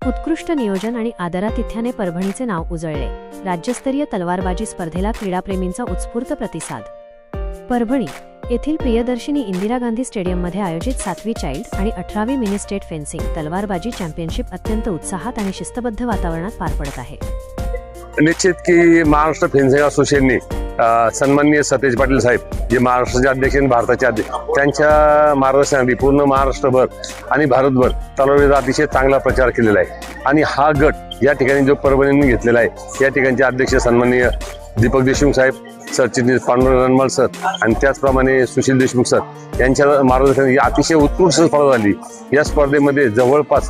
उत्कृष्ट नियोजन आणि आदरातिथ्याने परभणीचे नाव उजळले। राज्यस्तरीय तलवारबाजी स्पर्धेला क्रीडाप्रेमींचा उत्स्फूर्त प्रतिसाद। परभणी येथील प्रियदर्शिनी इंदिरा गांधी स्टेडियममध्ये आयोजित 7वी चाइल्ड आणि 18वी मिनी स्टेट फेन्सिंग तलवारबाजी चॅम्पियनशिप अत्यंत उत्साहात आणि शिस्तबद्ध वातावरणात पार पडत आहे। निश्चित की महाराष्ट्र फेन्सिंग असोसिएशनने सन्माननीय सतेज पाटील साहेब जे महाराष्ट्राचे अध्यक्ष आणि भारताचे अध्यक्ष त्यांच्या मार्गदर्शनाखाली पूर्ण महाराष्ट्रभर आणि भारतभर तलवारीचा अतिशय चांगला प्रचार केलेला आहे। आणि हा गट या ठिकाणी जो परभणीने घेतलेला आहे या ठिकाणचे अध्यक्ष सन्माननीय दीपक देशमुख साहेब, सरचिटणीस पांडुरंग रणमाल सर आणि त्याचप्रमाणे सुशील देशमुख सर यांच्या मार्गदर्शनाखाली अतिशय उत्कृष्ट स्पर्धा झाली। या स्पर्धेमध्ये जवळपास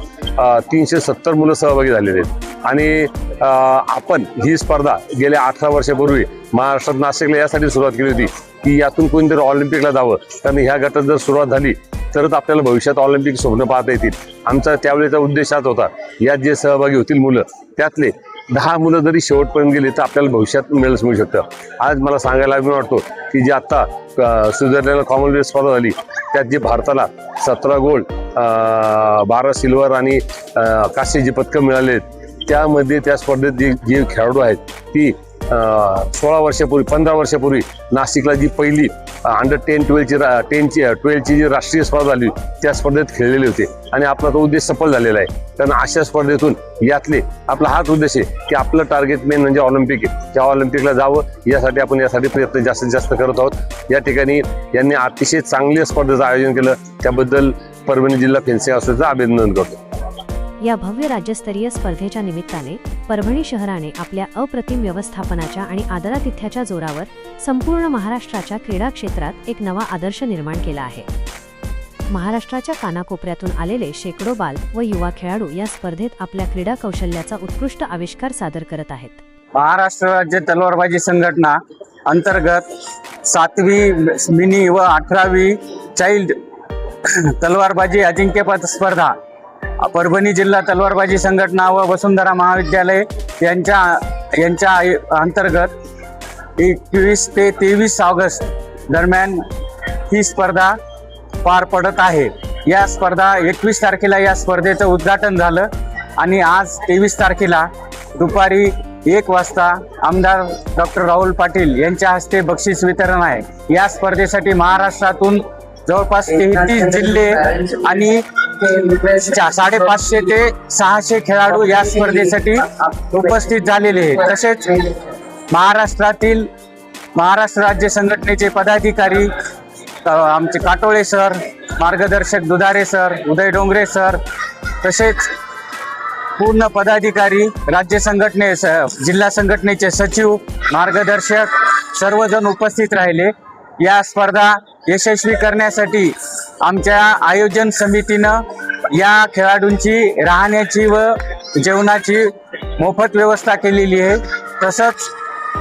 370 मुलं सहभागी झालेले आहेत। आणि आपण ही स्पर्धा गेल्या 18 वर्षापूर्वी महाराष्ट्रात नाशिकला यासाठी सुरुवात केली होती की यातून कोणीतरी ऑलिम्पिकला जावं, कारण ह्या गटात जर सुरुवात झाली तरच आपल्याला भविष्यात ऑलिम्पिक स्वप्न पाहता येतील। आमचा त्यावेळेचा उद्देश हाच होता, यात जे सहभागी होतील मुलं त्यातले 10 मुलं जरी शेवटपर्यंत गेली तर आपल्याला भविष्यात मेडल्स मिळू शकतं। आज मला सांगायला अभिमान वाटतो की जी आत्ता स्वित्झर्लंडला कॉमनवेल्थ स्पर्धा झाली त्यात जे भारताला 17 गोल्ड 12 सिल्वर आणि कांस्याची पदकं मिळाले आहेत, त्यामध्ये त्या स्पर्धेत जे खेळाडू आहेत ती 16 वर्षापूर्वी 15 वर्षापूर्वी नाशिकला जी पहिली अंडर 12ची जी राष्ट्रीय स्पर्धा झाली त्या स्पर्धेत खेळलेले होते आणि आपला तो उद्देश सफल झालेला आहे। कारण अशा स्पर्धेतून यातले आपला हाच उद्देश आहे की आपलं टार्गेट मेन म्हणजे ऑलिम्पिक आहे, त्या ऑलिम्पिकला जावं यासाठी आपण प्रयत्न जास्तीत जास्त करत आहोत। या ठिकाणी यांनी अतिशय चांगल्या स्पर्धेचं आयोजन केलं, त्याबद्दल परभणी जिल्हा फेन्सिंग असोसिएशनचं अभिनंदन करतो। या भव्य राज्यस्तरीय स्पर्धेच्या निमित्ताने परभणी शहराने आपल्या अप्रतिम व्यवस्थापनाच्या आणि आदरातिथ्याच्या जोरावर संपूर्ण महाराष्ट्राच्या क्रीडा क्षेत्रात एक नवा आदर्श निर्माण केला आहे। महाराष्ट्राच्या कानाकोपऱ्यातून आलेले शेकडो बाल व युवा खेळाडू या स्पर्धेत आपल्या क्रीडा कौशल्याचा उत्कृष्ट आविष्कार सादर करत आहेत। महाराष्ट्र राज्य तलवारबाजी संघटना अंतर्गत 7वी मिनी व 18वी चाइल्ड तलवारबाजी अजिंक्यपद स्पर्धा परभणी जिल्हा तलवारबाजी संघटना व वसुंधरा महाविद्यालय यांच्या अंतर्गत 21 ते 23 ऑगस्ट दरम्यान ही स्पर्धा पार पडत आहे। या स्पर्धा 21 तारखेला या स्पर्धेचं उद्घाटन झालं आणि आज 23 तारखेला दुपारी 1 वाजता आमदार डॉक्टर राहुल पाटील यांच्या हस्ते बक्षीस वितरण आहे। या स्पर्धेसाठी महाराष्ट्रातून जवळपास 33 जिल्हे आणि 550 ते 600 खेळाडू या स्पर्धेसाठी उपस्थित झालेले आहेत। तसेच महाराष्ट्र राज्य संघटनेचे पदाधिकारी आमचे काटोळे सर, मार्गदर्शक दुधारे सर, उदय डोंगरे सर, तसेच पूर्ण पदाधिकारी राज्य जिल्हा संघटनेचे सचिव, मार्गदर्शक सर्वजण उपस्थित राहिले। या स्पर्धा यशस्वी करण्यासाठी आमच्या आयोजन समितीनं या खेळाडूंची राहण्याची व जेवणाची मोफत व्यवस्था केलेली आहे। तसंच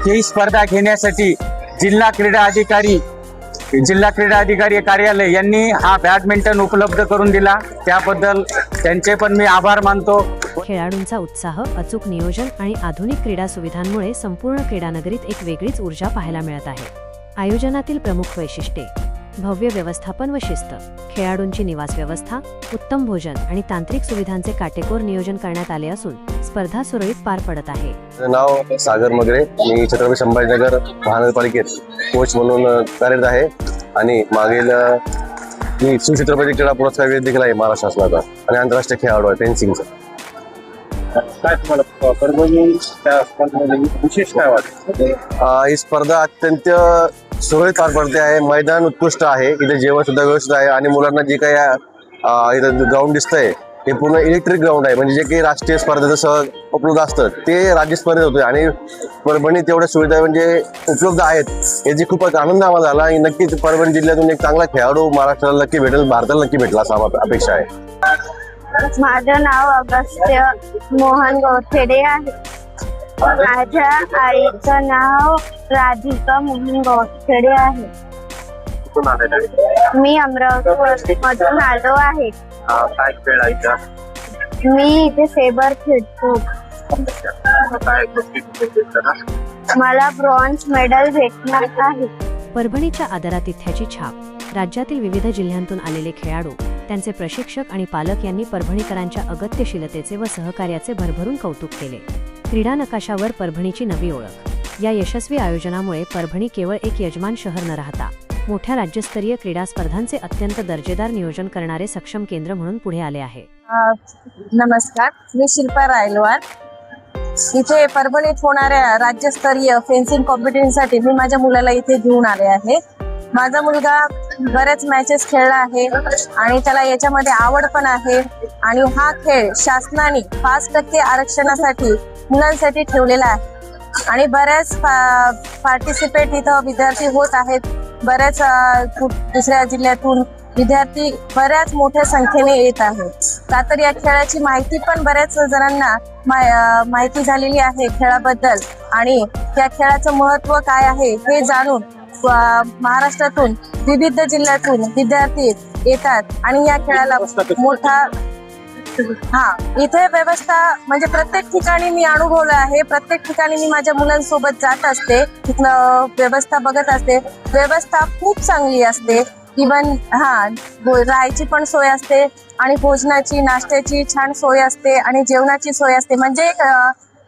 ही स्पर्धा घेण्यासाठी जिल्हा क्रीडा अधिकारी कार्यालय यांनी हा बॅडमिंटन उपलब्ध करून दिला, त्याबद्दल त्यांचे पण मी आभार मानतो। खेळाडूंचा उत्साह, अचूक नियोजन आणि आधुनिक क्रीडा सुविधांमुळे संपूर्ण क्रीडानगरीत एक वेगळीच ऊर्जा पाहायला मिळत आहे। आयोजनातील प्रमुख वैशिष्ट्ये: भव्य व्यवस्थापन व शिस्त, खेळाडूंची निवास व्यवस्था, उत्तम भोजन आणि तांत्रिक सुविधांचे काटेकोर नियोजन करण्यात आले असून स्पर्धा सुरळीत पार पडत आहे। माझे नाव सागर मगरे, मी छत्रपती संभाजीनगर महानगरपालिकेत कोच म्हणून कार्यरत आहे आणि मागील मी शिवछत्रपती क्रीडा पुरस्कार देखील आहे महाराष्ट्र शासनाचा आणि आंतरराष्ट्रीय खेळाडू आहे फेन्सिंगचा। काय तुम्हाला परभणी त्या स्पर्धेमध्ये विशेष काय वाटतं? ही स्पर्धा अत्यंत सुरळीत पार पडते आहे। मैदान उत्कृष्ट आहे, इथे जेवण सुद्धा व्यवस्थित आहे आणि मुलांना जे काही इथं ग्राउंड दिसतंय हे पूर्ण इलेक्ट्रिक ग्राउंड आहे, म्हणजे जे काही राष्ट्रीय स्पर्धेचं सहज उपलब्ध असतं ते राज्य स्पर्धेत होते आणि परभणी तेवढ्या सुविधा म्हणजे उपलब्ध आहेत याची खूपच आनंद आम्हाला झाला आणि नक्कीच परभणी जिल्ह्यातून एक चांगला खेळाडू महाराष्ट्राला नक्की भेटेल, भारताला नक्की भेटला असं अपेक्षा आहे। माझं नाव अगस्त्य मोहन गौथेडे आहे। माझ्या आईचं नाव राधिका मोहन गौथेडे आहे। मी अमरावती मधून आलो आहे। काय खेळायचं? मी इथे सेबर खेळतो। मला ब्रॉन्झ मेडल भेटणार आहे। परभणीच्या आदरातिथ्याची छाप, राज्यातील विविध जिल्ह्यांतून आलेले खेळाडू त्यांचे प्रशिक्षक आणि पालक यांनी परभणीकरांच्या अगत्यशीलतेचे व सहकार्याचे भरभरून कौतुक केले. क्रीडा नकाशावर परभणीची नवी ओळख. या यशस्वी आयोजनामुळे परभणी केवळ एक यजमान शहर न राहता मोठ्या राज्यस्तरीय क्रीडा स्पर्धांचे अत्यंत दर्जेदार नियोजन करणारे सक्षम केंद्र म्हणून पुढे आले आहे. नमस्कार, मी शिल्पा रायलवार. इथे परभणीत होणाऱ्या राज्यस्तरीय फेन्सिंग कॉम्पिटिशनसाठी मी माझ्या मुलाला इथे घेऊन आले आहे. माझा मुलगा बऱ्याच मॅचेस खेळला आहे आणि त्याला याच्यामध्ये आवड पण आहे आणि हा खेळ शासनाने 5% आरक्षणासाठी मुलांसाठी ठेवलेला आहे आणि बऱ्याच पार्टिसिपेट इथं विद्यार्थी होत आहेत. बऱ्याच दुसऱ्या जिल्ह्यातून विद्यार्थी बऱ्याच मोठ्या संख्येने येत आहेत. का तर या खेळाची माहिती पण बऱ्याच जणांना माहिती झालेली आहे खेळाबद्दल आणि त्या खेळाचं महत्त्व काय आहे हे जाणून महाराष्ट्रातून विविध जिल्ह्यातून विद्यार्थी येतात आणि या खेळाला मोठा इथे व्यवस्था म्हणजे प्रत्येक ठिकाणी मी अनुभवलं आहे. प्रत्येक ठिकाणी मी माझ्या मुलांसोबत जात असते, तिथलं व्यवस्था बघत असते. व्यवस्था खूप चांगली असते. इवन राहायची पण सोय असते आणि भोजनाची नाश्त्याची छान सोय असते आणि जेवणाची सोय असते. म्हणजे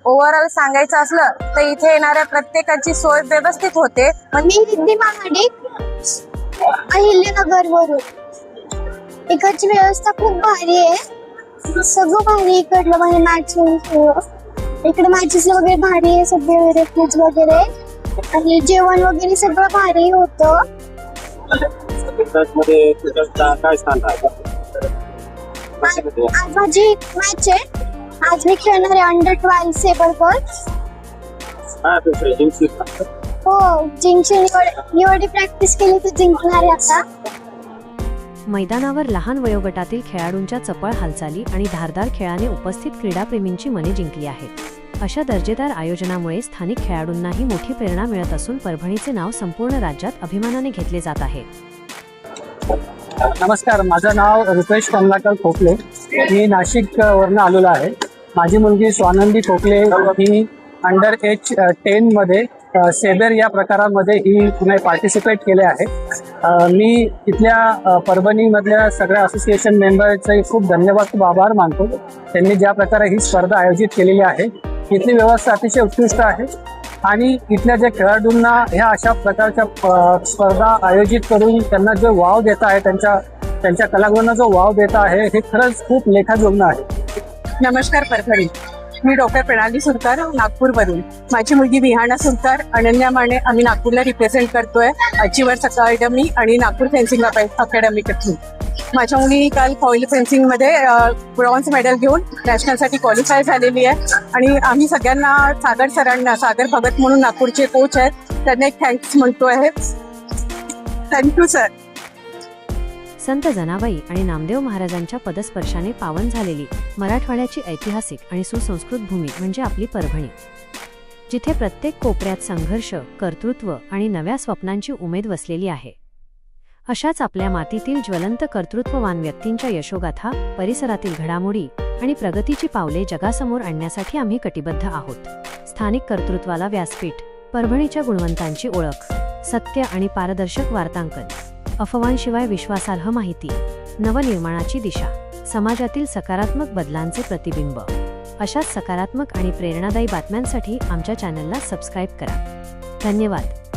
ओव्हरऑल सांगायचं असलं तर इथे येणाऱ्या प्रत्येकाची सोय व्यवस्थित होते. मी रिद्धी महाडिक अहिल्यानगर वरून. इकडची व्यवस्था खूप भारी आहे, सगळं भारी इकडलं. म्हणजे मॅच इकडे मॅचेस वगैरे भारी आहे, सगळे व्हेरायटीज वगैरे आणि जेवण वगैरे सगळं भारी होतं. काय स्थान आहे? आज माझी मॅच आहे. आज मी खेळणार आहे अंडर-12 सेबर गर्ल्स. हो, जिंकची निवडी प्रॅक्टिस केली तर जिंकणार आहे आता. मैदानावर लहान वयोगटातील खेळाडूंच्या चपळ हालचाली आणि धारदार खेळाने उपस्थित क्रीडाप्रेमींची मने जिंकली आहेत. अशा दर्जेदार आयोजनामुळे स्थानिक खेळाडूंनाही मोठी प्रेरणा मिळत असून परभणीचे नाव संपूर्ण राज्यात अभिमानाने घेतले जात आहे. नमस्कार, माझं नाव रुपेश कमलाकर खोकले. मी नाशिक वरनं आलेलो आहे. माझी मुलगी स्वानंदी खोकले ही अंडर-10 मध्ये सेबर या प्रकारामध्ये ही पार्टिसिपेट केले आहे. मी इथल्या परभणीमधल्या सगळ्या असोसिएशन मेंबरचे खूप धन्यवाद आभार मानतो. त्यांनी ज्या प्रकारे ही स्पर्धा आयोजित केलेली आहे. इथली व्यवस्था अतिशय उत्कृष्ट आहे आणि इथल्या ज्या खेळाडूंना ह्या अशा प्रकारच्या स्पर्धा आयोजित करून त्यांना जो वाव देता आहे, त्यांच्या कलागुणांना जो वाव देता आहे, हे खरंच खूप लेखाजोगणं आहे. नमस्कार परभणी, मी डॉक्टर प्रणाली सुरकार नागपूरवरून. माझी मुलगी विहाना सुरकार, अनन्या माने, आम्ही नागपूरला रिप्रेझेंट करतोय अचिव्हर्स अकॅडमी आणि नागपूर फेन्सिंग अकॅडमीकडून. माझ्या मुली काल फॉईल फेन्सिंगमध्ये ब्रॉन्झ मेडल घेऊन नॅशनलसाठी क्वालिफाय झालेली आहे आणि आम्ही सगळ्यांना सागर भगत म्हणून नागपूरचे कोच आहेत, त्यांना एक थँक्स म्हणतो आहे. Thank you sir. संत जनाबाई आणि नामदेव महाराजांच्या पदस्पर्शाने पावन झालेली मराठवाड्याची ऐतिहासिक आणि सुसंस्कृत भूमी म्हणजे आपली परभणी, जिथे प्रत्येक कोपऱ्यात संघर्ष, कर्तृत्व आणि नव्या स्वप्नांची उमेद वसलेली आहे. अशाच आपल्या मातीतील ज्वलंत कर्तृत्ववान व्यक्तींच्या यशोगाथा, परिसरातील घडामोडी आणि प्रगतीची पावले जगासमोर आणण्यासाठी आम्ही कटिबद्ध आहोत. स्थानिक कर्तृत्वाला व्यासपीठ, परभणीच्या गुणवंतांची ओळख, सत्य आणि पारदर्शक वार्तांकन, अफवांशिवाय विश्वासार्ह माहिती, नवनिर्माणाची दिशा, समाजातील सकारात्मक बदलांचे प्रतिबिंब. अशाच सकारात्मक आणि प्रेरणादायी बातम्यांसाठी आमच्या चॅनलला सबस्क्राईब करा. धन्यवाद.